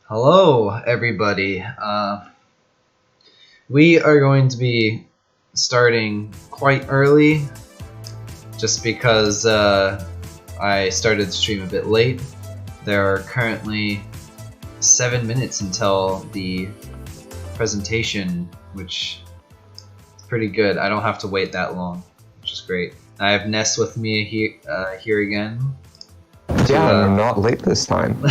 Hello, everybody. We are going to be starting quite early, just because I started the stream a bit late. There are currently 7 minutes until the presentation, which is pretty good. I don't have to wait that long, which is great. I have Ness with me here again. I'm not late this time.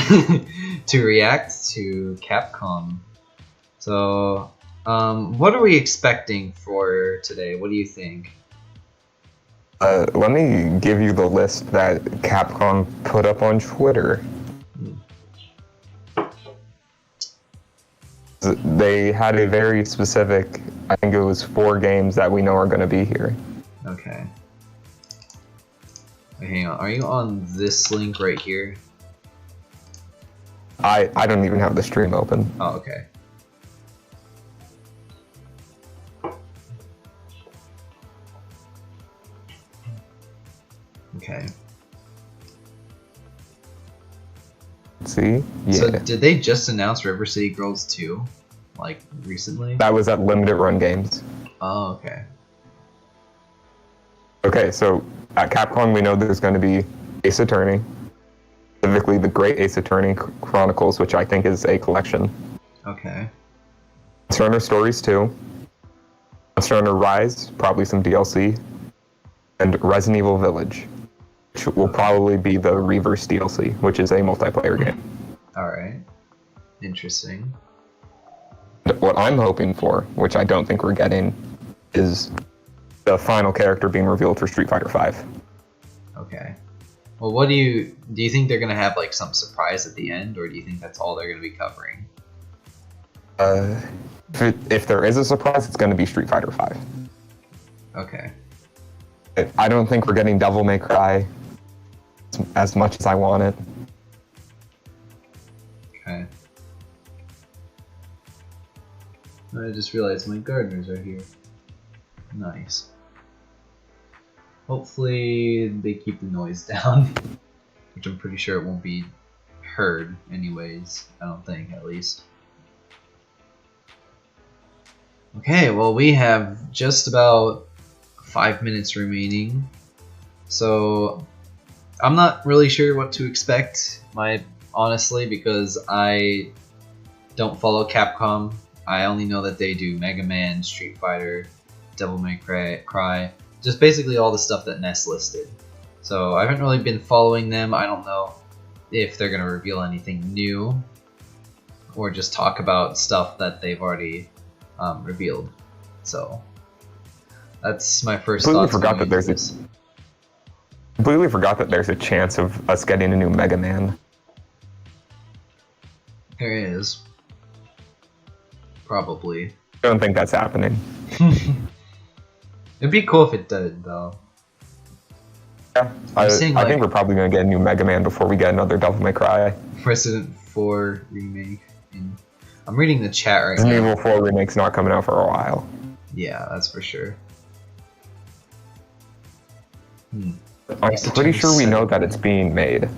To react to Capcom. So, what are we expecting for today? What do you think? Let me give you the list that Capcom put up on Twitter. They had a very specific, I think it was 4 games that we know are going to be here. Okay. Wait, hang on, are you on this link right here? I don't even have the stream open. Oh, okay. Okay. See? Yeah. So did they just announce River City Girls 2? Like, recently? That was at Limited Run Games. Oh, okay. Okay, so at Capcom we know there's going to be Ace Attorney. Specifically the Great Ace Attorney Chronicles, which I think is a collection. Okay. Monster Hunter Stories 2. Monster Hunter Rise, probably some DLC. And Resident Evil Village, which will probably be the Reverse DLC, which is a multiplayer game. Alright. Interesting. What I'm hoping for, which I don't think we're getting, is the final character being revealed for Street Fighter V. Okay. Well, what do you think they're gonna have like some surprise at the end, or do you think that's all they're gonna be covering? If there is a surprise, it's going to be Street Fighter V. Okay. I don't think we're getting Devil May Cry as much as I want it. Okay. I just realized my gardeners are here. Nice. Hopefully they keep the noise down, which I'm pretty sure it won't be heard anyways. I don't think, at least. Okay, well we have just about 5 minutes remaining, so I'm not really sure what to expect, honestly, because I don't follow Capcom. I only know that they do Mega Man, Street Fighter, Devil May Cry, just basically all the stuff that Ness listed. So I haven't really been following them. I don't know if they're gonna reveal anything new, or just talk about stuff that they've already revealed. So that's my first thought. Completely forgot that there's a chance of us getting a new Mega Man. There is. Probably. I don't think that's happening. It'd be cool if it did, though. Yeah, I think we're probably going to get a new Mega Man before we get another Devil May Cry. Resident 4 remake. I'm reading the chat right now. Resident Evil 4 remake's not coming out for a while. Yeah, that's for sure. I'm pretty sure we know that it's being made.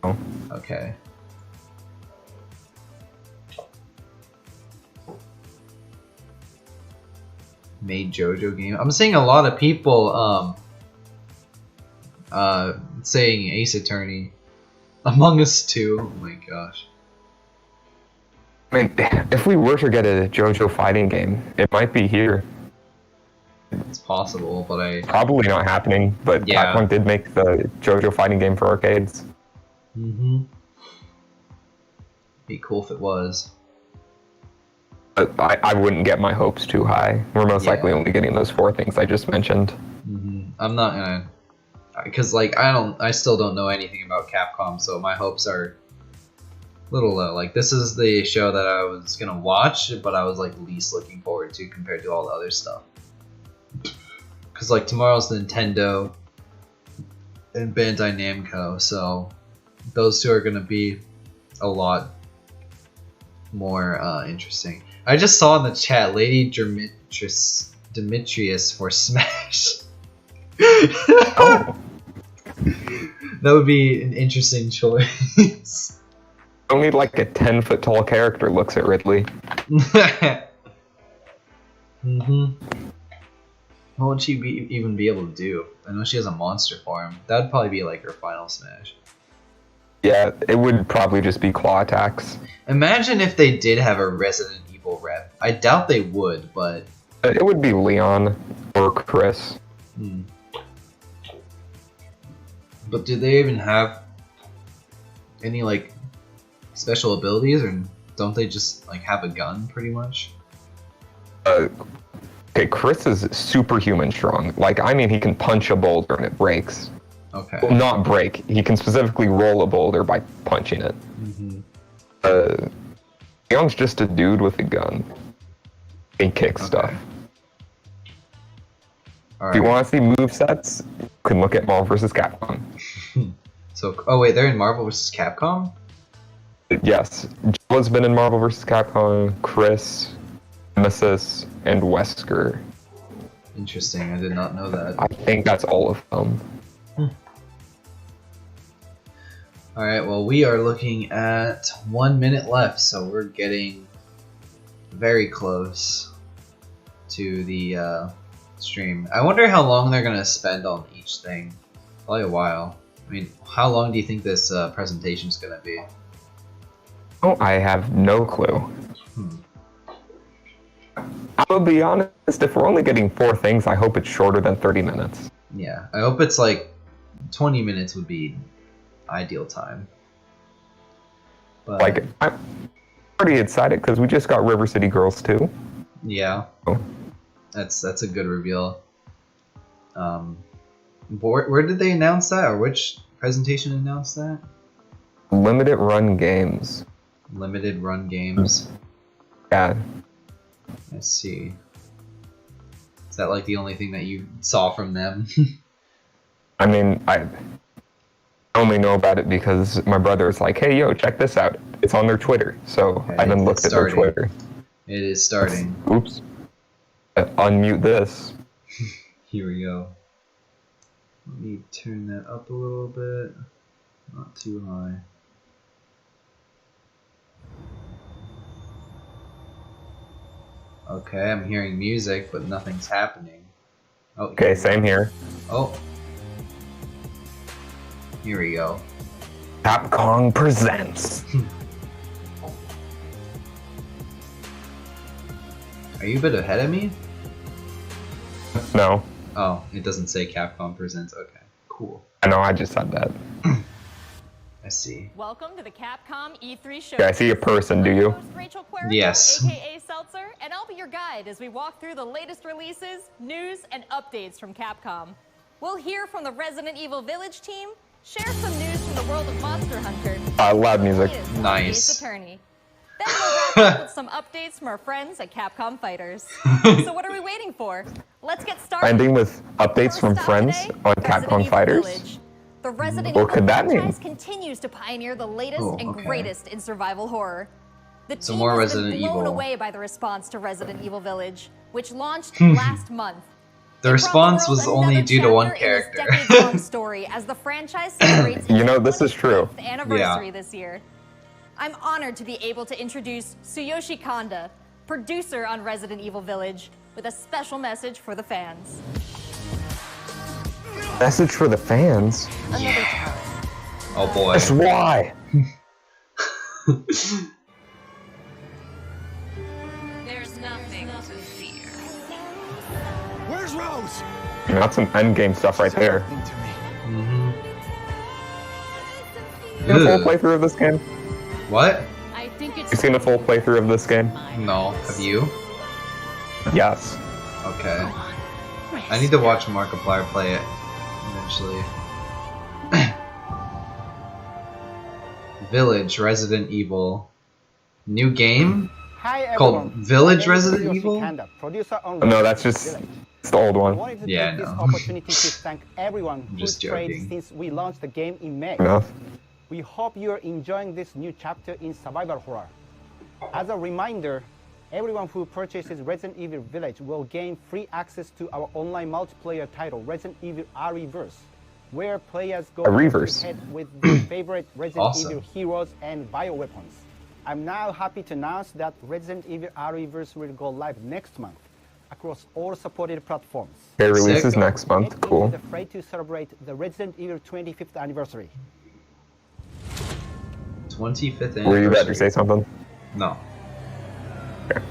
Oh. Okay. Made JoJo game. I'm seeing a lot of people saying Ace Attorney. Among Us 2. Oh my gosh. I mean, if we were to get a JoJo fighting game, it might be here. It's possible, but Probably not happening, but yeah. Capcom did make the JoJo fighting game for arcades. Be cool if it was. But I wouldn't get my hopes too high. We're most likely only getting those 4 things I just mentioned. I'm not gonna, because like I still don't know anything about Capcom, so my hopes are a little low. Like, this is the show that I was gonna watch, but I was like least looking forward to compared to all the other stuff. Because like tomorrow's Nintendo and Bandai Namco, so those two are gonna be a lot more interesting. I just saw in the chat Lady Demetrius for Smash. Oh. That would be an interesting choice. Only like a 10-foot tall character looks at Ridley. What would she even be able to do? I know she has a monster form. That would probably be like her final smash. Yeah, it would probably just be claw attacks. Imagine if they did have a Resident Evil rep. I doubt they would, but... It would be Leon or Chris. But do they even have any, like, special abilities, or don't they just, like, have a gun, pretty much? Okay, Chris is superhuman strong. Like, I mean, he can punch a boulder and it breaks. Okay. Well, not break. He can specifically roll a boulder by punching it. Leon's just a dude with a gun. He kicks stuff. All If you want to see movesets, you can look at Marvel vs. Capcom. So, oh wait, they're in Marvel vs. Capcom? Yes, Jill has been in Marvel vs. Capcom, Chris, Nemesis, and Wesker. Interesting, I did not know that. I think that's all of them. Alright, well, we are looking at 1 minute left, so we're getting very close to the stream. I wonder how long they're going to spend on each thing. Probably a while. I mean, how long do you think this presentation is going to be? Oh, I have no clue. I will be honest, if we're only getting 4 things, I hope it's shorter than 30 minutes. Yeah, I hope it's like 20 minutes would be ideal time. But, like, I'm pretty excited because we just got River City Girls 2. Yeah, Oh. that's a good reveal. Where did they announce that, or which presentation announced that? Limited run games. Limited run games. Yeah. Let's see. Is that like the only thing that you saw from them? I mean, I only know about it because my brother's like, hey, yo, check this out. It's on their Twitter. So Okay, I then looked at their Twitter. It is starting. Oops. Unmute this. Here we go. Let me turn that up a little bit. Not too high. Okay, I'm hearing music, but nothing's happening. Oh, Okay, same here. Oh. Here we go. Capcom presents. Are you a bit ahead of me? No. Oh, it doesn't say Capcom presents. Okay, cool. I know, I just said that. I see. Welcome to the Capcom E3 show. Yeah, I see a person, do you? Yes. AKA Seltzer, and I'll be your guide as we walk through the latest releases, news, and updates from Capcom. We'll hear from the Resident Evil Village team, share some news from the world of Monster Hunter. Loud music. Nice. Ace Attorney. Then we'll wrap up with some updates from our friends at Capcom Fighters. So what are we waiting for? Let's get started. Ending with updates First from up friends today, on Resident Capcom Evil Fighters. Village. The Resident What Evil could that franchise mean? continues to pioneer the latest Oh, and okay. greatest in survival horror. The So team more has been Resident blown Evil. away by the response to Resident Evil Village, which launched last month. The It brought response world was only another due to one chapter in this character. decades-long story as the franchise celebrates You know, its this is true. 25th anniversary this year. I'm honored to be able to introduce Tsuyoshi Kanda, producer on Resident Evil Village, with a special message for the fans. Message for the fans? Oh boy. That's why. There's nothing to fear. Where's Rose? That's some endgame stuff right there. Mhm. You seen a full Ugh. playthrough of this game? What? I think it's You seen a full playthrough of this game? No. Have you? Yes. Okay. I need to watch Markiplier play it eventually. Village Resident Evil. New game? Hi Called everyone. Village My name is Resident Tsuyoshi Evil? Kanda, producer on No, Resident that's just Village. it's the old I one. wanted to Yeah, take this I know. opportunity to thank everyone who just played joking. since we launched the game in May. Enough. We hope you are enjoying this new chapter in survival horror. As a reminder, everyone who purchases Resident Evil Village will gain free access to our online multiplayer title, Resident Evil REverse, where players go A reverse. head with their favorite Resident Awesome. Evil heroes and bioweapons. I'm now happy to announce that Resident Evil R-Reverse will go live next month across all supported platforms. It releases Sick. next month. Get Cool. into the fray to celebrate the Resident Evil 25th anniversary. 25th anniversary. Were you about to say something? No. Okay.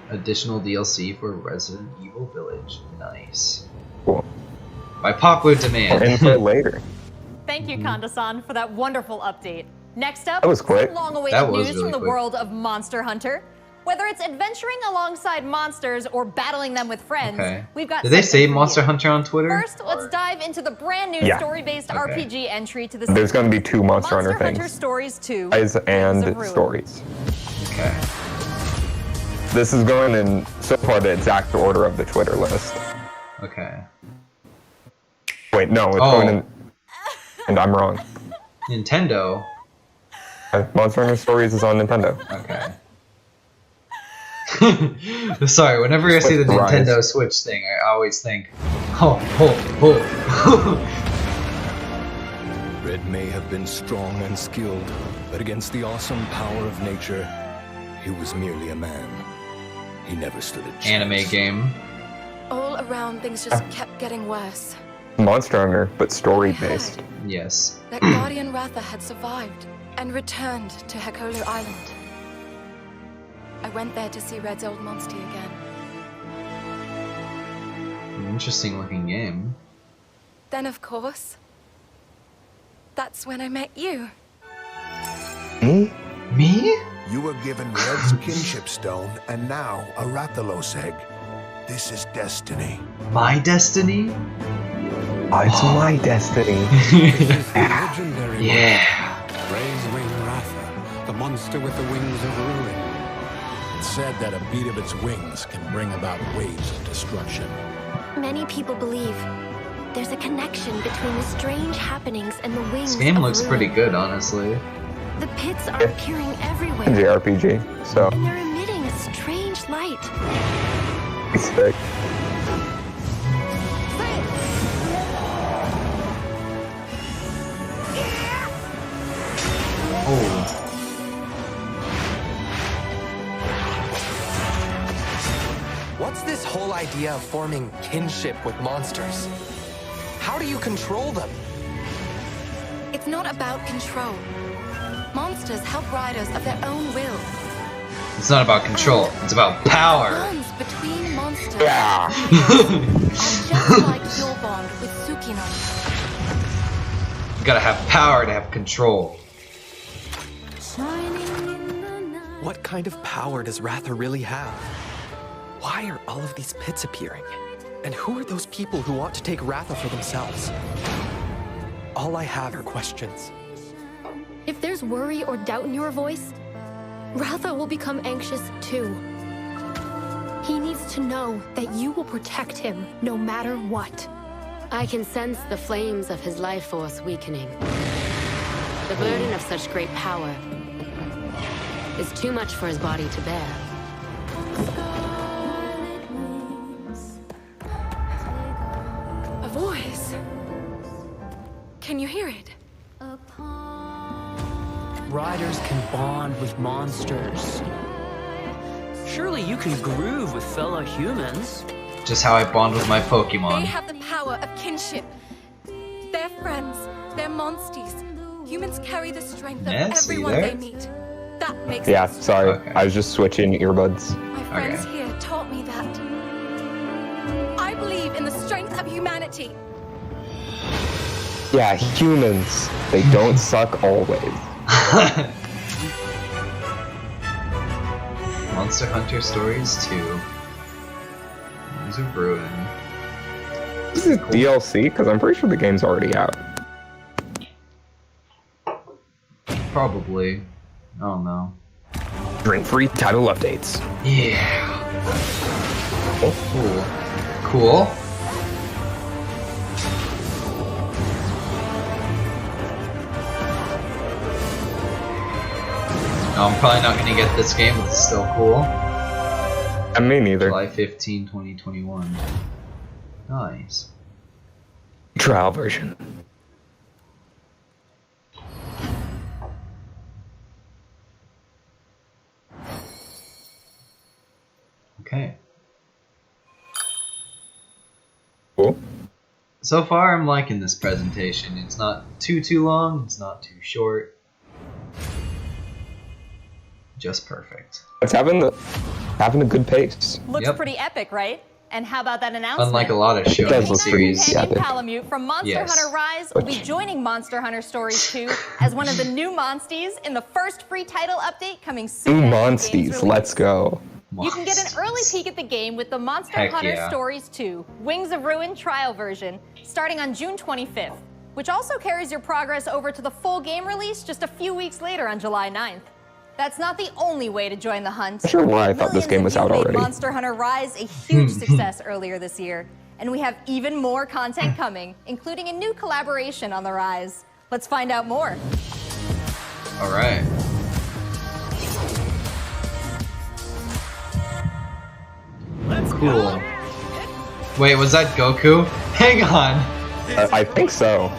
Additional DLC for Resident Evil Village. Nice. Cool. By popular demand. Info later. Thank you, Kanda-san, for that wonderful update. Next up, That was quick. some long-awaited That was news really from the quick. world of Monster Hunter. Whether it's adventuring alongside monsters or battling them with friends, Okay. we've got Did they something say for Monster you. Hunter on Twitter? First, let's dive into the brand new Yeah. story-based Okay. RPG entry to the There's going to be 2 Monster Hunter Monster Hunter things. Stories 2. Eyes Tales of and Ruin. stories. Okay. This is going in, so far, the exact order of the Twitter list. Okay. Wait, no, it's Oh. going in... And I'm wrong. Nintendo. Monster Hunter Stories is on Nintendo. Okay. Sorry, whenever I see the Switch Rise. Nintendo Switch thing, I always think, oh. Red may have been strong and skilled, but against the awesome power of nature, he was merely a man. He never stood a chance. Anime game. All around, things just kept getting worse. Monster Hunter, but story-based. Yes. That Guardian Ratha had survived and returned to Hekolu Island. I went there to see Red's old monster again. An interesting looking game. Then, of course, that's when I met you. Me? Me? You were given Red's kinship stone and now a Rathalos egg. This is destiny. My destiny? It's my destiny. Legendary Yeah. Ray's Wing Ratha, the monster with the wings of ruin. It's said that a beat of its wings can bring about waves of destruction. Many people believe there's a connection between the strange happenings and the wings. This game of looks ruin. pretty good, honestly. The pits are appearing everywhere, JRPG, so and they're emitting a strange light. it's sick. Oh. What's this whole idea of forming kinship with monsters? How do you control them? It's not about control. Monsters help riders of their own will. It's not about control, it's about power. Bonds between monsters Yeah. are just like your bond with Tsukino. You gotta have power to have control. What kind of power does Ratha really have? Why are all of these pits appearing? And who are those people who want to take Ratha for themselves? All I have are questions. If there's worry or doubt in your voice, Ratha will become anxious too. He needs to know that you will protect him no matter what. I can sense the flames of his life force weakening. The burden of such great power is too much for his body to bear. A voice. Can you hear it? Riders can bond with monsters. Surely you can groove with fellow humans. Just how I bond with my They Pokemon. have the power of kinship. They're friends. They're monsties. Humans carry the strength of Yeah, see everyone there? they meet. That makes Yeah, sense. sorry. Okay. I was just switching earbuds. My friends here taught me that. I believe in the strength of humanity. Yeah, humans. They don't suck always. Monster Hunter Stories 2. Wings of Ruin. This is DLC, because I'm pretty sure the game's already out. Probably. I don't know. Drink-free title updates. Yeah. Oh, cool. Cool. No, I'm probably not gonna get this game, but it's still cool. Me neither. July 15, 2021. Nice. Trial version. Okay. Cool. So far, I'm liking this presentation. It's not too long. It's not too short. Just perfect. It's having a good pace. Looks Yep. pretty epic, right? And how about that announcement? Unlike a lot of show does look pretty series. Companion epic. Palamute from Monster Yes. Hunter Rise will be joining Monster Hunter Stories 2 as one of the new monsties in the first free title update coming soon. Ooh, after the game's monsties, release. let's go. You can get an early peek at the game with the Monster Heck Hunter yeah. Stories 2 Wings of Ruin trial version starting on June 25th, which also carries your progress over to the full game release just a few weeks later on July 9th. That's not the only way to join the hunt. Not sure why I thought this game was out Millions of you already. made Monster Hunter Rise a huge success earlier this year, and we have even more content coming, including a new collaboration on the Rise. Let's find out more. All right. Cool. Wait, was that Goku? Hang on. I think so.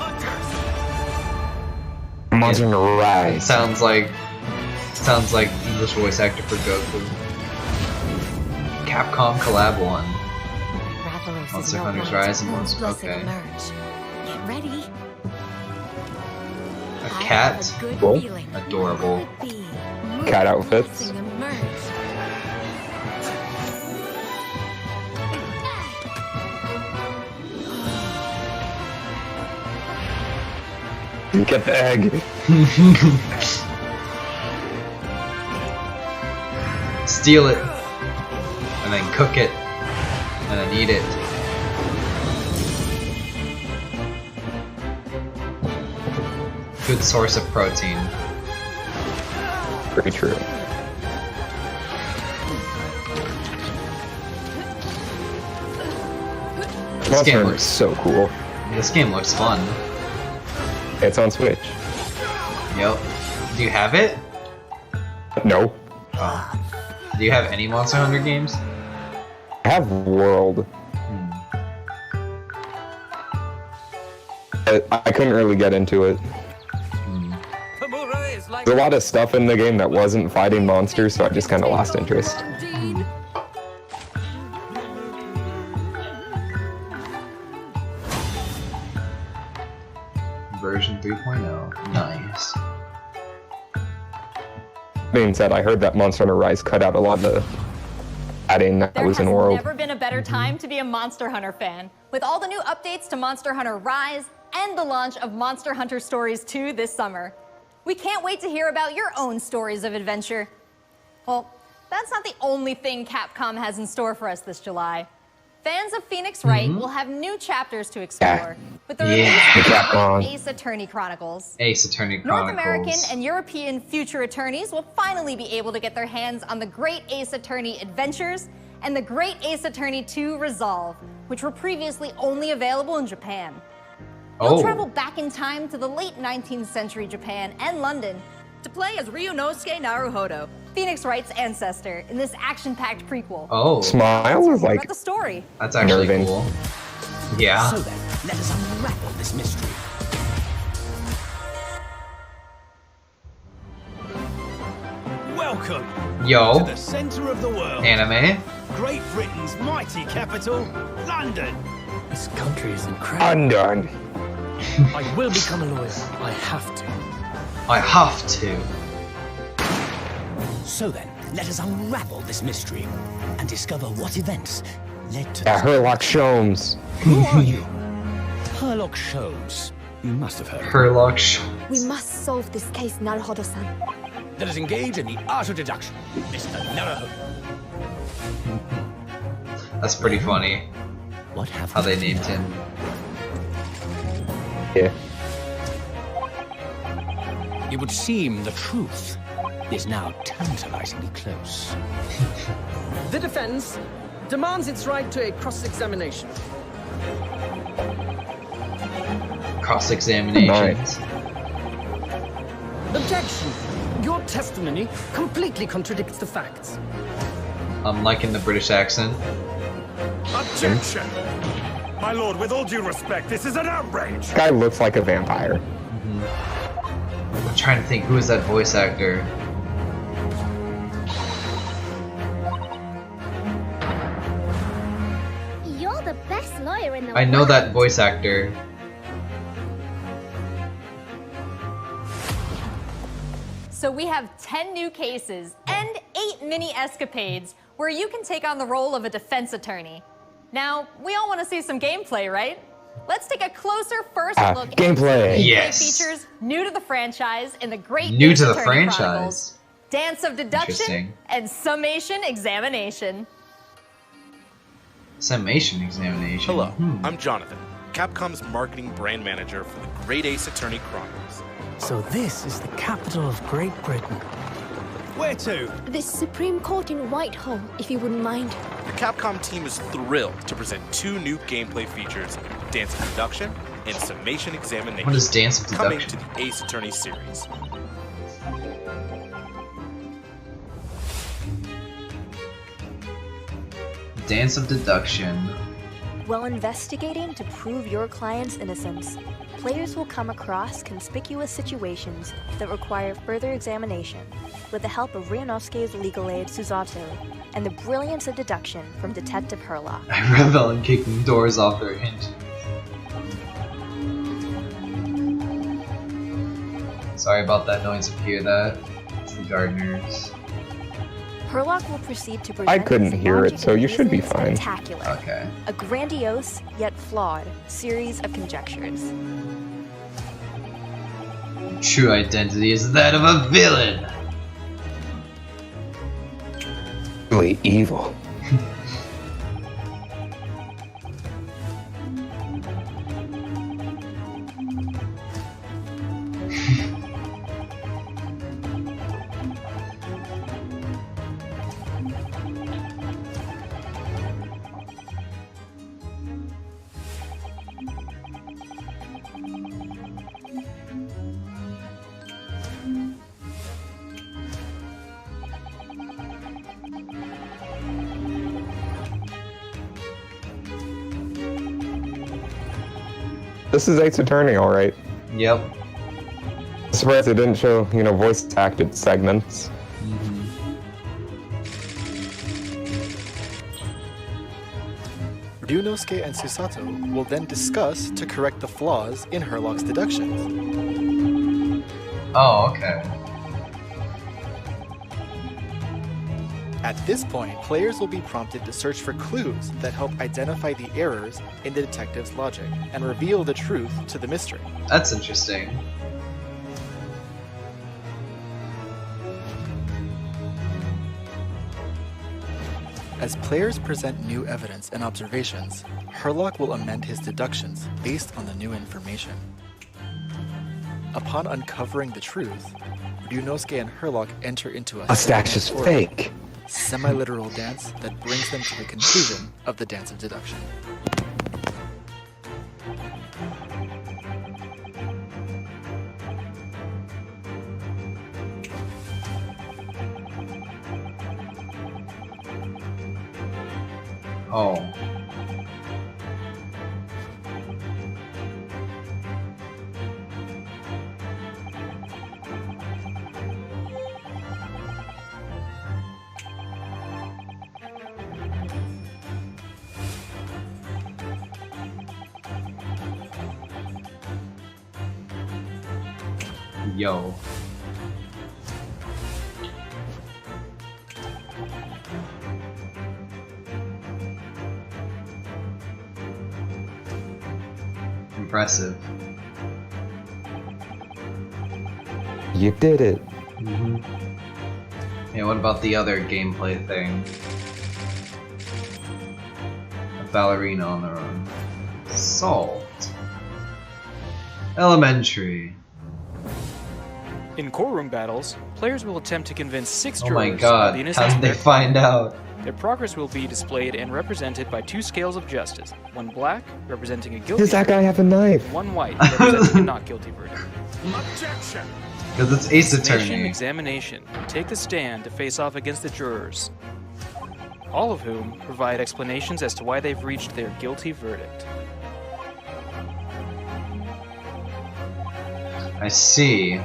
Monster Hunter Rise. Sounds like English voice actor for Goku. Capcom collab 1. Rathalos Monster is no Hunter's one Rise to and whose Monster. blessing Okay. emerge. Get ready. A I cat. have a good Cool. feeling. Adorable. Be Cat outfits. blessing emerge. Get the egg. Steal it. And then cook it. And then eat it. Good source of protein. Pretty true. This Monster game Hunter looks is so cool. This game looks fun. It's on Switch. Yep. Do you have it? No. Oh. Do you have any Monster Hunter games? I have World. I couldn't really get into it. There's a lot of stuff in the game that wasn't fighting monsters, so I just kind of lost interest. Version 3.0. Nice. Being said, I heard that Monster Hunter Rise cut out a lot of the adding that There was has in World. never been a better time to be a Monster Hunter fan. With all the new updates to Monster Hunter Rise and the launch of Monster Hunter Stories 2 this summer. We can't wait to hear about your own stories of adventure. Well, that's not the only thing Capcom has in store for us this July. Fans of Phoenix Wright will have new chapters to explore with the release Capcom. of Ace Attorney Chronicles. Ace Attorney North Chronicles. American and European future attorneys will finally be able to get their hands on the Great Ace Attorney Adventures and the Great Ace Attorney 2 Resolve, which were previously only available in Japan. You'll travel back in time to the late 19th century Japan and London to play as Ryunosuke Naruhodo, Phoenix Wright's ancestor, in this action-packed prequel. Oh. Smile is More like about the story. That's actually nerving. cool. Yeah. So then, let us unravel this mystery. Welcome Yo. to the center of the world. Anime. Great Britain's mighty capital, London. This country is incredible. undone. I will become a lawyer. I have to. I have to. So then, let us unravel this mystery and discover what events led to Yeah, Herlock Sholmes. Who are you? Herlock Sholmes. You must have heard. Herlock Sholmes. We must solve this case, Naruhodo-san. Let us engage in the art of deduction, Mr. Naruhodo. That's pretty funny. What have How they named him. Yeah. It would seem the truth is now tantalizingly close. The defense demands its right to a cross-examination. Cross-examinations. Objection! Your testimony completely contradicts the facts. I'm liking the British accent. Objection! My lord, with all due respect, this is an outrage! This guy looks like a vampire. I'm trying to think, who is that voice actor? You're the best lawyer in the I know that voice actor. So we have 10 new cases and 8 mini escapades where you can take on the role of a defense attorney. Now, we all want to see some gameplay, right? Let's take a closer first look at gameplay. Yes. features new to the franchise in the Great New Ace to the Attorney franchise. Chronicles, Dance of Deduction, Interesting. and Summation Examination. Summation Examination. Hello, I'm Jonathan, Capcom's marketing brand manager for the Great Ace Attorney Chronicles. So this is the capital of Great Britain. Where to? The Supreme Court in Whitehall, if you wouldn't mind. The Capcom team is thrilled to present 2 new gameplay features, Dance of Deduction and Summation Examination. What is Dance of coming Deduction? to the Ace Attorney series. Dance of Deduction. While investigating to prove your client's innocence, players will come across conspicuous situations that require further examination with the help of Ryunosuke's legal aid Susato and the brilliance of deduction from Detective Herlock. I revel in kicking doors off their hinges. Sorry about that noise if you hear that. It's the gardeners. Herlock will proceed to present I couldn't his hear it, Magic so you should be Reason fine. Spectacular, Okay. a grandiose yet flawed series of conjectures. True identity is that of a villain. Really evil. This is Ace Attorney, alright. Yep. Surprised it didn't show, voice acted segments. Ryunosuke and Susato will then discuss to correct the flaws in Herlock's deductions. Oh, okay. At this point, players will be prompted to search for clues that help identify the errors in the detective's logic and reveal the truth to the mystery. That's interesting. As players present new evidence and observations, Herlock will amend his deductions based on the new information. Upon uncovering the truth, Ryunosuke and Herlock enter into a Stash is fake. semi-literal dance that brings them to the conclusion of the Dance of Deduction. Oh. Yo. Impressive. You did it. Yeah, what about the other gameplay thing? A ballerina on the run. Salt. Elementary. In courtroom battles, players will attempt to convince 6 Oh jurors my of god, the how innocence did of they their find out? Their progress will be displayed and represented by 2 scales of justice. One black, representing a guilty Does that guy have a knife? One white, representing a not guilty verdict. Objection! Because it's Ace Summation Attorney. Examination. Take the stand to face off against the jurors. all of whom provide explanations as to why they've reached their guilty verdict. I see.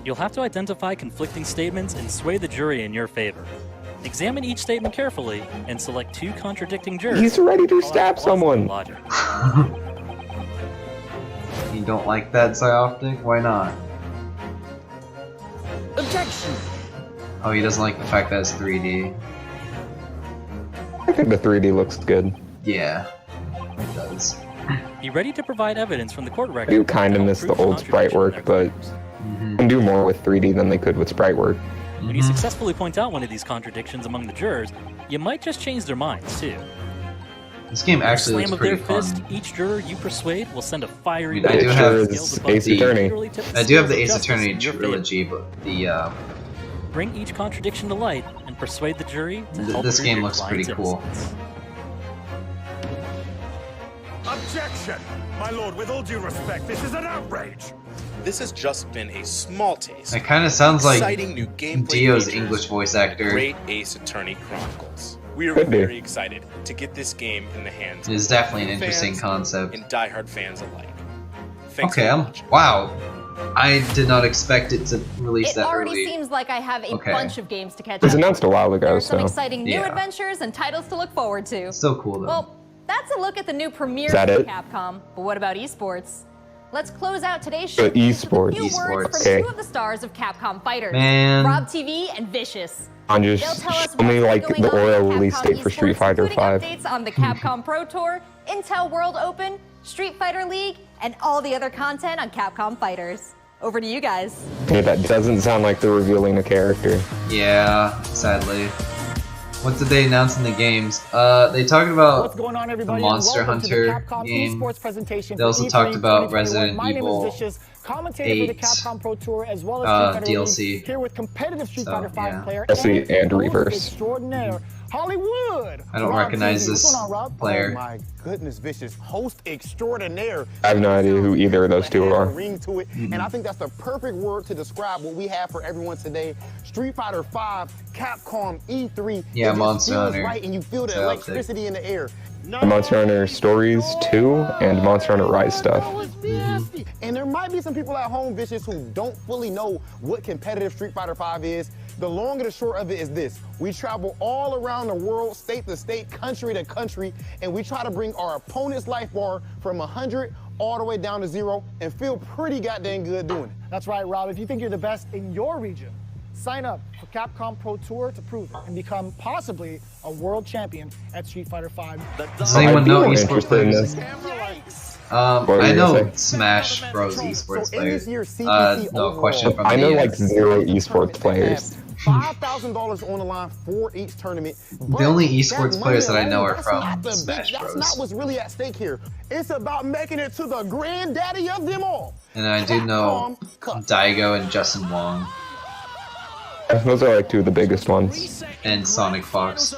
You'll have to identify conflicting statements and sway the jury in your favor. Examine each statement carefully and select 2 contradicting jurors. He's ready to stab someone. You don't like that, Psyoptic? Why not? Objection! Oh, he doesn't like the fact that it's 3D. I think the 3D looks good. Yeah, it does. Be ready to provide evidence from the court I record. do kind of miss the old sprite work, but can do more with 3D than they could with sprite work. When you successfully point out one of these contradictions among the jurors, you might just change their minds, too. This game actually Slam looks of their pretty fun. fist, each juror you persuade will send a fiery I do bolt have that scales above Ace the- Attorney. I do have the Ace Justice Attorney in your favor. trilogy, but the Bring each contradiction to light and persuade the jury to help this prove game your looks pretty client's cool. innocence. Objection! My lord, with all due respect, this is an outrage! This has just been a small taste. It kind of sounds like Exciting new gameplay Dio's features English voice in the actor. Great Ace Attorney Chronicles. We are Could be. very excited to get this game in the hands It is of definitely an new interesting fans concept. and diehard fans alike. Thanks Okay, for I'm watching. wow. I did not expect it to release It that already early. seems like I have a Okay. bunch of games to catch It was up. announced a while There ago, are some so exciting new Yeah. adventures and titles to look forward to. Still cool though. Well, that's a look at the new premiere Is that from it? Capcom. But what about esports? Let's close out today's show But esports. with a few words from Okay. 2 of the stars of Capcom Fighters, Man. Rob TV and Vicious. On They'll just tell us show me what's like going the on Oreo in release Capcom date for Street esports, Fighter including 5. updates on the Capcom Pro Tour, Intel World Open, Street Fighter League, and all the other content on Capcom Fighters. Over to you guys. Okay, that doesn't sound like they're revealing a character. Yeah, sadly. What did they announce in the games? They talked about What's going on, the everybody? Monster and welcome Hunter to the Capcom game. esports presentation. They also for talked E3 about 2021. Resident My Evil name is Vicious, commentator for the 8, Capcom Pro Tour, as well as Street Fighter DLC. League, here with competitive Street So, Fighter 5 yeah. player DLC and host Reverse. extraordinaire, Hollywood. I don't Rob recognize TV. What's this going on, Rob? player. Oh my goodness, Vicious, host extraordinaire. I have no idea who either of those two Has a are. ring to it, and I think that's the perfect word to describe what we have for everyone today. Street Fighter 5, Capcom E3. Yeah, it just Monster feels Hunter. right, and you feel the Celtic. electricity in the air. Monster Hunter Stories 2 and Monster Hunter Rise stuff. And there might be some people at home, Vicious, who don't fully know what competitive Street Fighter 5 is. The long and the short of it is this. We travel all around the world, state to state, country to country, and we try to bring our opponent's life bar from 100 all the way down to 0 and feel pretty goddamn good doing it. That's right, Rob. If you think you're the best in your region, sign up for Capcom Pro Tour to prove it and become possibly a world champion at Street Fighter 5. Does anyone know I'm esports interested in players? this. I were you know gonna say? Smash Bros esports So in this players. year's CPC No overall, question from I know the like 0 esports players. $5,000 on the line for each tournament. The only But esports that players that I money know alone, are that's from not the Smash That's Bros. not what's really at stake here. It's about making it to the granddaddy of them all. And I do know Daigo and Justin Wong Those are like 2 of the biggest ones. and Sonic Fox.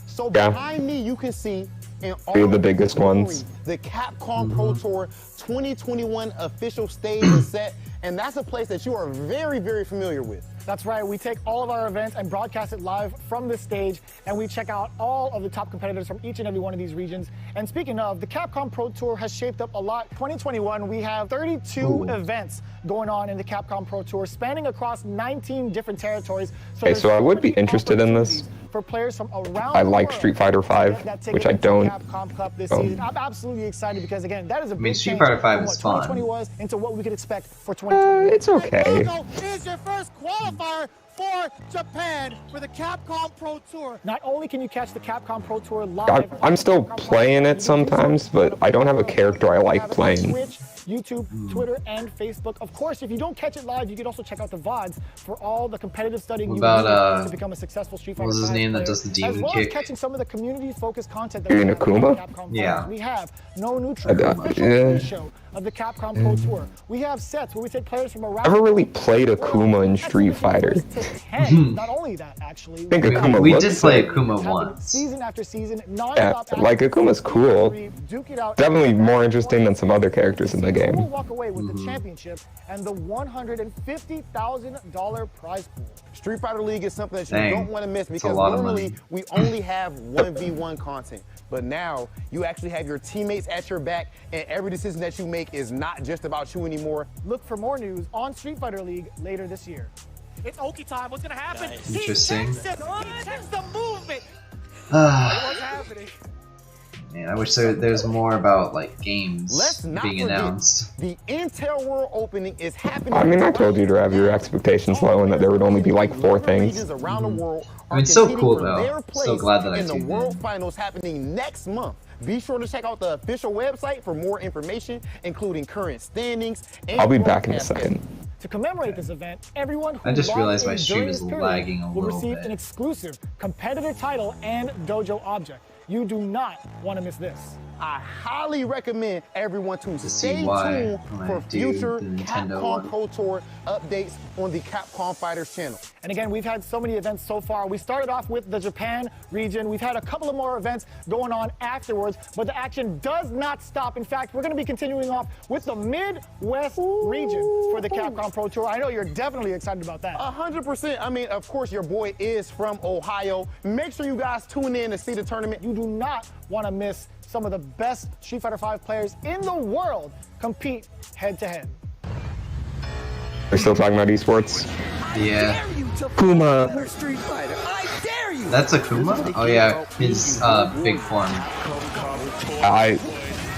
So Yeah. behind me, you can see in 3 of the all biggest glory, ones. the Capcom Pro Tour 2021 official stage is set, and that's a place that you are very, very familiar with. That's right. We take all of our events and broadcast it live from this stage, and we check out all of the top competitors from each and every one of these regions. And speaking of, the Capcom Pro Tour has shaped up a lot. 2021, we have 32 events going on in the Capcom Pro Tour, spanning across 19 different territories. Okay, there's so I would be many interested in this. for players from around I the like world Street Fighter to 5, get that ticket which I to don't. Capcom Cup this Oh. season. I'm absolutely excited because again, that is a big mean, Street change Fighter 5 from is what 2020 fun. was into what we could expect for 2021. It's okay. Here's your first qualifier for Japan for the Capcom Pro Tour. Not only can you catch the Capcom Pro Tour live, I'm still playing it sometimes, but I don't have a character I like playing. Twitch, YouTube, Twitter, and Facebook. Of course, if you don't catch it live, you can also check out the VODs for all the competitive studying What you about, need to become a successful Street Fighter what was his 5 name that player, does the demon as well kick? as catching some of the community-focused content that You we mean have on Akuma? Capcom Yeah. Fighters. We have No Neutral, official yeah. show of the Capcom Pro Tour. We have sets where we take players from around I never really played Akuma in Street Fighter. 10. Not only that, actually. I think Akuma we looks did play sick. Akuma once. Season after season, Yeah, non-stop like Akuma's cool. Definitely more interesting than some other characters in the Who will game. walk away with the championship and the $150,000 prize pool? Street Fighter League is something that you Dang, don't want to miss that's a because lot of normally money. we only have 1v1 content. But now you actually have your teammates at your back, and every decision that you make is not just about you anymore. Look for more news on Street Fighter League later this year. It's Oki time. What's gonna happen? Interesting. He checks the movement. Ah. What's happening? Man, I wish there's more about like games Let's not being forget, announced. the Intel World opening is happening. I mean, I told you to have your expectations low and that there would only be like 4 things. Regions around the world I mean, it's so competing cool for though. their So place glad that I in the tuned World in. Finals happening next month. Be sure to check out the official website for more information, including current standings. And I'll be back in a broadcast second. To commemorate this event, everyone who I just logs realized in my stream during is this period lagging a will little receive bit. an exclusive competitor title and dojo object. You do not want to miss this. I highly recommend everyone to stay see why tuned when I for do future the Nintendo Capcom one. Pro Tour updates on the Capcom Fighters channel. And again, we've had so many events so far. We started off with the Japan region. We've had a couple of more events going on afterwards, but the action does not stop. In fact, we're going to be continuing off with the Midwest region for the Capcom Pro Tour. I know you're definitely excited about that. 100%. I mean, of course, your boy is from Ohio. Make sure you guys tune in to see the tournament. You do not want to miss some of the best Street Fighter V players in the world compete head-to-head. We're still talking about esports? Yeah. Kuma. That's Akuma? Oh yeah, his big form. I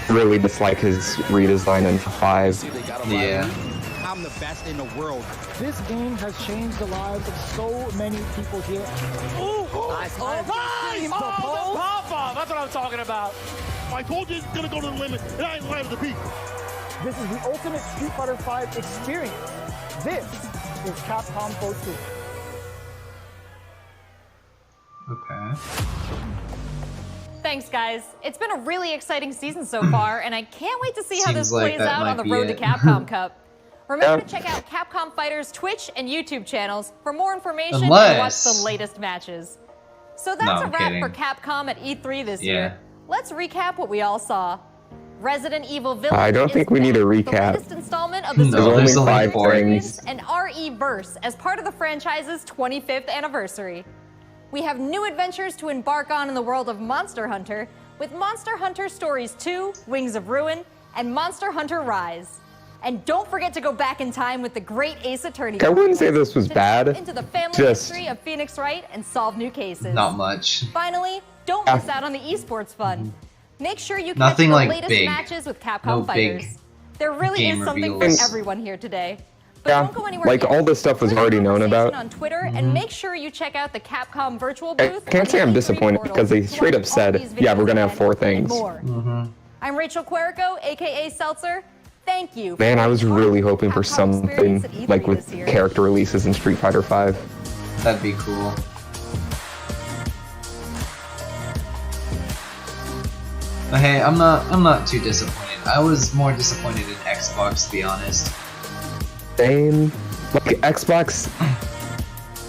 really dislike his redesign in 5. Yeah. I'm the best in the world. This game has changed the lives of so many people here. Nice. That's what I'm talking about. I told you it's gonna go to the limit, and I ain't lying to the people. This is the ultimate Street Fighter V experience. This is Capcom Pro Tour. Okay. Thanks, guys. It's been a really exciting season so far, and I can't wait to see how this Seems like plays that out on might the be road to it. Capcom Cup. Remember to check out Capcom Fighters' Twitch and YouTube channels for more information and watch the latest matches. So that's a wrap for Capcom at E3 this year. Let's recap what we all saw. Resident Evil Village I don't think we need a recap. the latest installment of the There's only 5 experience, things. and RE-Verse as part of the franchise's 25th anniversary. We have new adventures to embark on in the world of Monster Hunter with Monster Hunter Stories 2, Wings of Ruin, and Monster Hunter Rise. And don't forget to go back in time with the Great Ace Attorney. I wouldn't say this was to bad. delve into the family Just history of Phoenix Wright and solve new cases. Not much. Finally, don't miss out on the esports fun. Make sure you catch Nothing the like latest big. matches with Capcom No big Fighters. There really game is something reveals. for everyone here today. But Yeah, don't go anywhere like yet. all this stuff was already known about. On Twitter, and make sure you check out the Capcom virtual booth. I can't say I'm disappointed because they straight up said, yeah, we're gonna have 4 things. I'm Rachel Querico, aka Seltzer. Thank you. Man, I was really hoping for something like with character releases in Street Fighter V. That'd be cool. But hey, I'm not too disappointed. I was more disappointed in Xbox, to be honest. Same. Like Xbox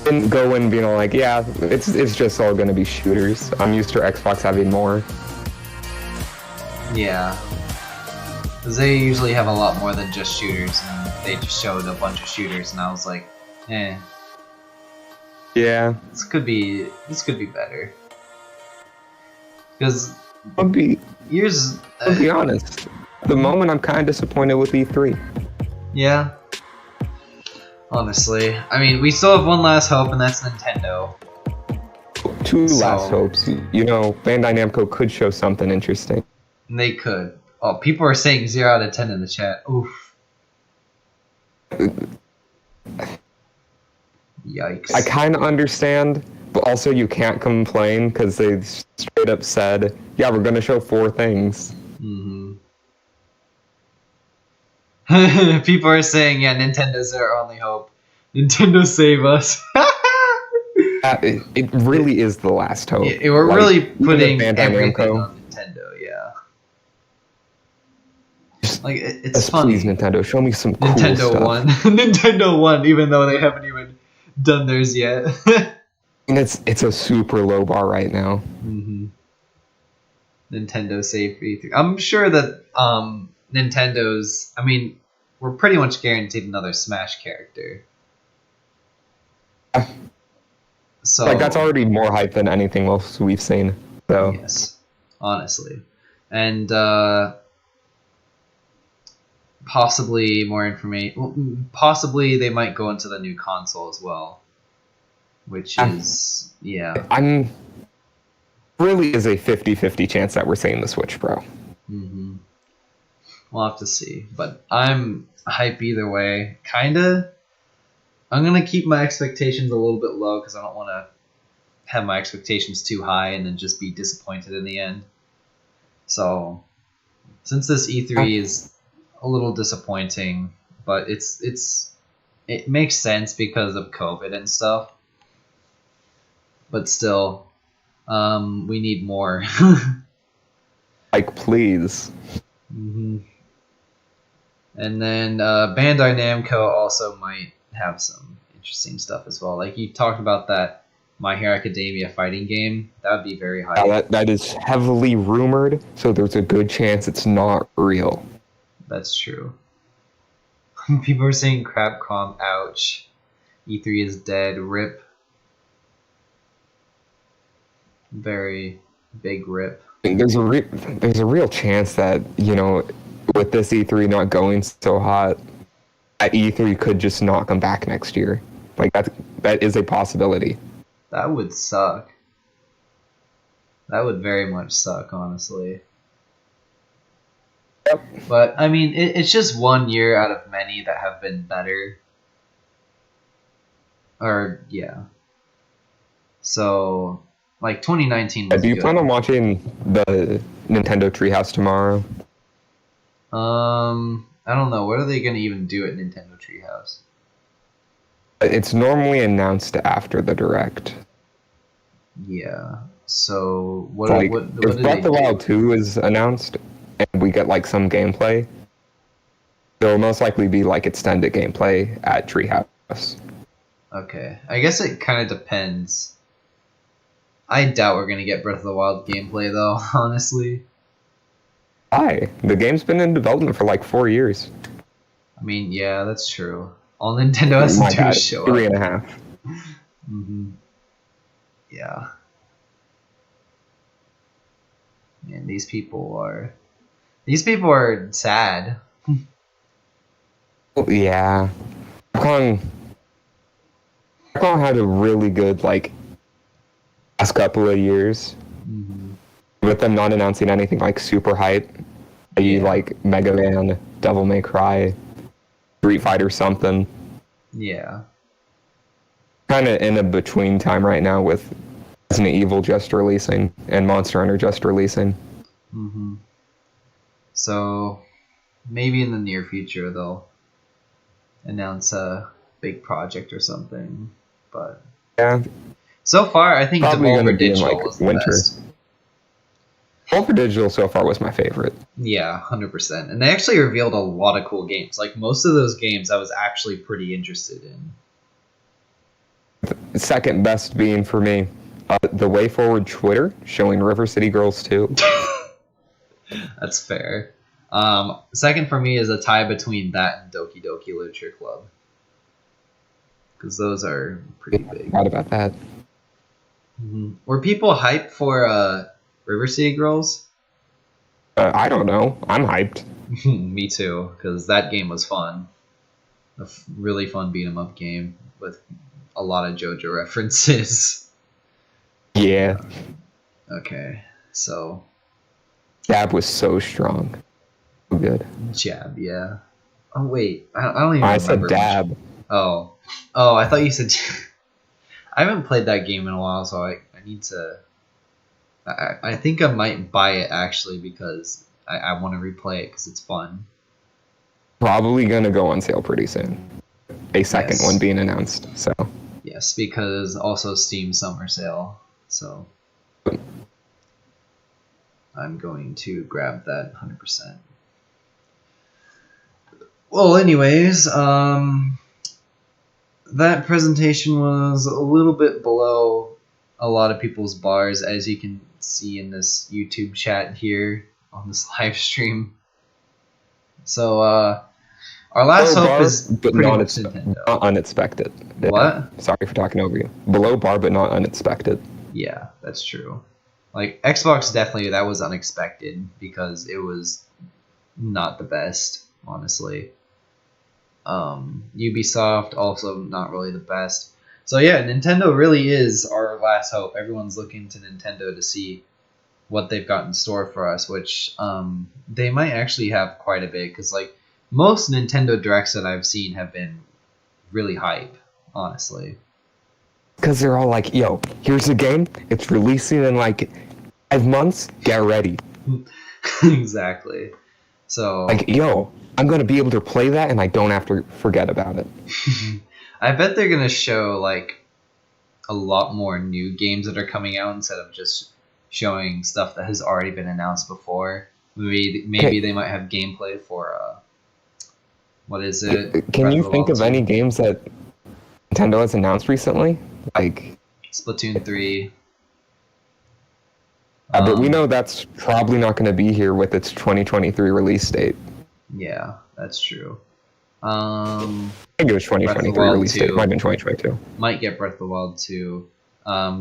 didn't go in being like, yeah, it's just all gonna be shooters. I'm used to Xbox having more. Yeah. Because they usually have a lot more than just shooters, and they just showed a bunch of shooters, and I was like, eh. Yeah. This could be better. Because I'll be honest. At the moment, I'm kind of disappointed with E3. Yeah. Honestly, I mean, we still have one last hope, and that's Nintendo. 2 last hopes. You know, Bandai Namco could show something interesting. They could. Oh, people are saying 0 out of 10 in the chat. Oof. Yikes. I kind of understand, but also you can't complain because they straight up said, yeah, we're going to show 4 things. People are saying, yeah, Nintendo's our only hope. Nintendo save us. It really is the last hope. We're really putting Bandai everything Namco. on Nintendo, yeah. Like, it's Yes, funny. please, Nintendo, show me some cool Nintendo stuff. won. Nintendo won, even though they haven't even done theirs yet. And it's a super low bar right now. Nintendo saved E3. I'm sure that Nintendo's. I mean, we're pretty much guaranteed another Smash character. So Like that's already more hype than anything else we've seen. So yes, honestly, and possibly more information. Possibly they might go into the new console as well, which is I'm really is a 50-50 chance that we're seeing the Switch Pro. We'll have to see, but I'm hype either way. Kinda. I'm gonna keep my expectations a little bit low because I don't want to have my expectations too high and then just be disappointed in the end. So, since this E3 is a little disappointing, but it makes sense because of COVID and stuff. But still, we need more. Like, please. And then Bandai Namco also might have some interesting stuff as well. Like you talked about that My Hero Academia fighting game. That would be very high. Yeah, that is heavily rumored, so there's a good chance it's not real. That's true. People are saying Capcom, ouch. E3 is dead, rip. Very big rip. There's a real chance that, you know, with this E3 not going so hot, that E3 could just not come back next year. Like that is a possibility. That would suck. That would very much suck, honestly. Yep. But I mean, it's just 1 year out of many that have been better. Or yeah. So like 2019 was Do you good. plan on watching the Nintendo Treehouse tomorrow? I don't know. What are they gonna even do at Nintendo Treehouse? It's normally announced after the Direct. Yeah. So what? Like, what if do Breath they of the do? Wild 2 is announced, and we get like some gameplay, there will most likely be like extended gameplay at Treehouse. Okay. I guess it kind of depends. I doubt we're gonna get Breath of the Wild gameplay though. Honestly. Why? The game's been in development for like 4 years. I mean, yeah, that's true. All Nintendo has to do is show up. 3.5. Yeah. Man, these people are sad. Yeah. Capcom had a really good, like, last couple of years. With them not announcing anything, like, super hype. Like, Mega Man, Devil May Cry, Street Fighter something. Yeah. Kind of in a between time right now with Resident Evil just releasing and Monster Hunter just releasing. So, maybe in the near future they'll announce a big project or something. But yeah, so far I think probably Devolver gonna be in Digital like was the winter. best. Devolver Digital so far was my favorite. Yeah, 100%. And they actually revealed a lot of cool games. Like most of those games I was actually pretty interested in. The second best being for me, the Way Forward Twitter showing River City Girls 2. That's fair. Second for me is a tie between that and Doki Doki Literature Club. Because those are pretty big. What about that? Were people hyped for River City Girls? I don't know. I'm hyped. Me too, because that game was fun. A really fun beat 'em up game with a lot of JoJo references. Yeah. Okay, so Jab was so strong. So good. Jab, yeah. Oh wait, I don't even. I said remember Dab. much. Oh, I thought you said. I haven't played that game in a while, so I need to. I think I might buy it actually because I want to replay it because it's fun. Probably gonna go on sale pretty soon. A second one being announced. So. Yes, because also Steam Summer Sale. So I'm going to grab that 100%. Well, anyways, that presentation was a little bit below a lot of people's bars, as you can see in this YouTube chat here on this live stream. So, our last Below hope bar, is but pretty not, much Nintendo. not unexpected. Yeah. What? Sorry for talking over you. Below bar, but not unexpected. Yeah, that's true. Like, Xbox definitely, that was unexpected because it was not the best, honestly. Ubisoft, also not really the best. So yeah, Nintendo really is our last hope. Everyone's looking to Nintendo to see what they've got in store for us, which they might actually have quite a bit, because like most Nintendo Directs that I've seen have been really hype, honestly. Because they're all like, yo, here's the game. It's releasing in like 5 months. Get ready. Exactly. So like, yo, I'm going to be able to play that and I don't have to forget about it. I bet they're going to show like a lot more new games that are coming out instead of just showing stuff that has already been announced before. Maybe they might have gameplay for what is it? Can you think of any games that Nintendo has announced recently? Like Splatoon 3. But we know that's probably not going to be here with its 2023 release date. Yeah, that's true. I think it was 2023 release date. It might have been 2022. Might get Breath of the Wild 2.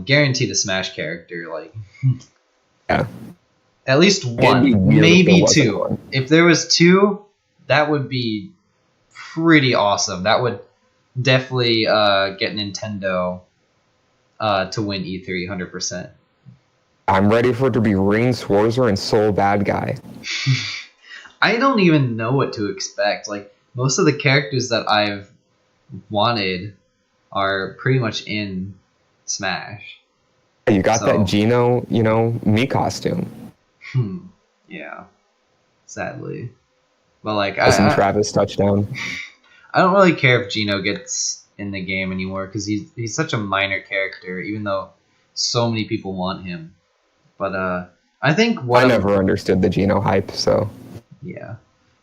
Guaranteed a Smash character, like yeah. At least one, maybe two. If there was two, that would be pretty awesome. That would definitely get Nintendo to win E3 100%. I'm ready for it to be Ring Sworzer and Soul Bad Guy. I don't even know what to expect. Like, most of the characters that I've wanted are pretty much in Smash. You got that Geno, me costume. Yeah. Sadly. But like, Travis touchdown. I don't really care if Geno gets in the game anymore, because he's such a minor character, even though so many people want him. But I think I never understood the Geno hype, so yeah.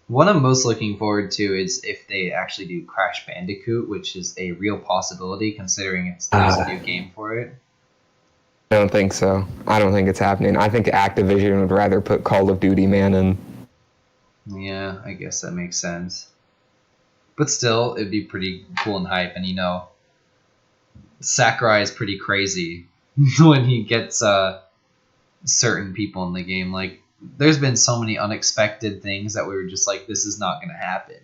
What I'm most looking forward to is if they actually do Crash Bandicoot, which is a real possibility considering there's a new game for it. I don't think so. I don't think it's happening. I think Activision would rather put Call of Duty man in. Yeah, I guess that makes sense. But still, it'd be pretty cool and hype, and Sakurai is pretty crazy when he gets certain people in the game. Like, there's been so many unexpected things that we were just like, this is not going to happen.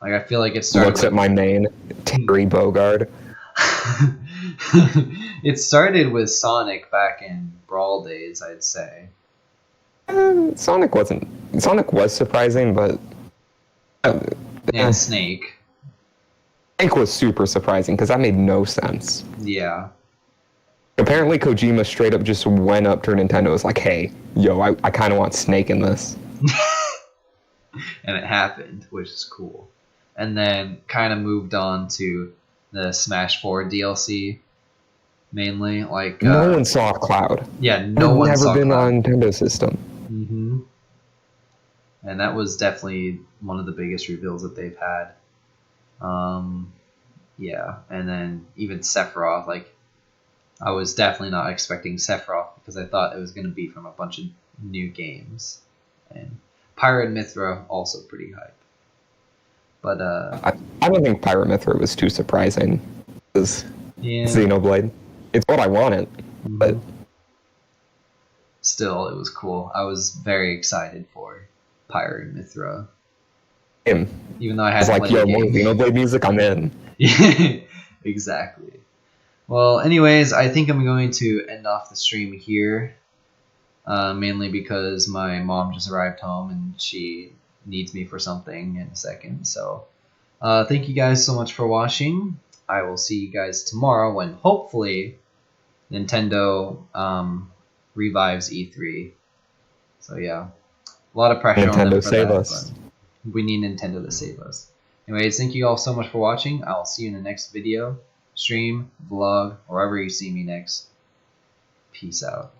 Like, I feel like it started Looks at my main, Terry Bogard. It started with Sonic back in Brawl days, I'd say. Sonic was surprising, but and Snake. Snake was super surprising because that made no sense. Yeah. Apparently Kojima straight up just went up to Nintendo and was like, hey, yo, I kind of want Snake in this. And it happened, which is cool. And then kind of moved on to the Smash 4 DLC, mainly. Like no one saw Cloud. Yeah, no one saw Never been Cloud. on Nintendo system. Mm-hmm. And that was definitely one of the biggest reveals that they've had. Yeah, and then even Sephiroth, like, I was definitely not expecting Sephiroth because I thought it was going to be from a bunch of new games. And Pyra and Mythra also pretty hype. But I don't think Pyra Mythra was too surprising. Because Xenoblade. It's what I wanted. Mm-hmm. But still, it was cool. I was very excited for Pyra and Mythra. Even though I had like, yo, more Xenoblade music, I'm in. Exactly. Well, anyways, I think I'm going to end off the stream here. Mainly because my mom just arrived home and she needs me for something in a second. So, thank you guys so much for watching. I will see you guys tomorrow when hopefully Nintendo revives E3. So yeah, a lot of pressure on them for save that, us. but we need Nintendo to save us. Anyways, thank you all so much for watching. I'll see you in the next video, stream, vlog, wherever you see me next. Peace out.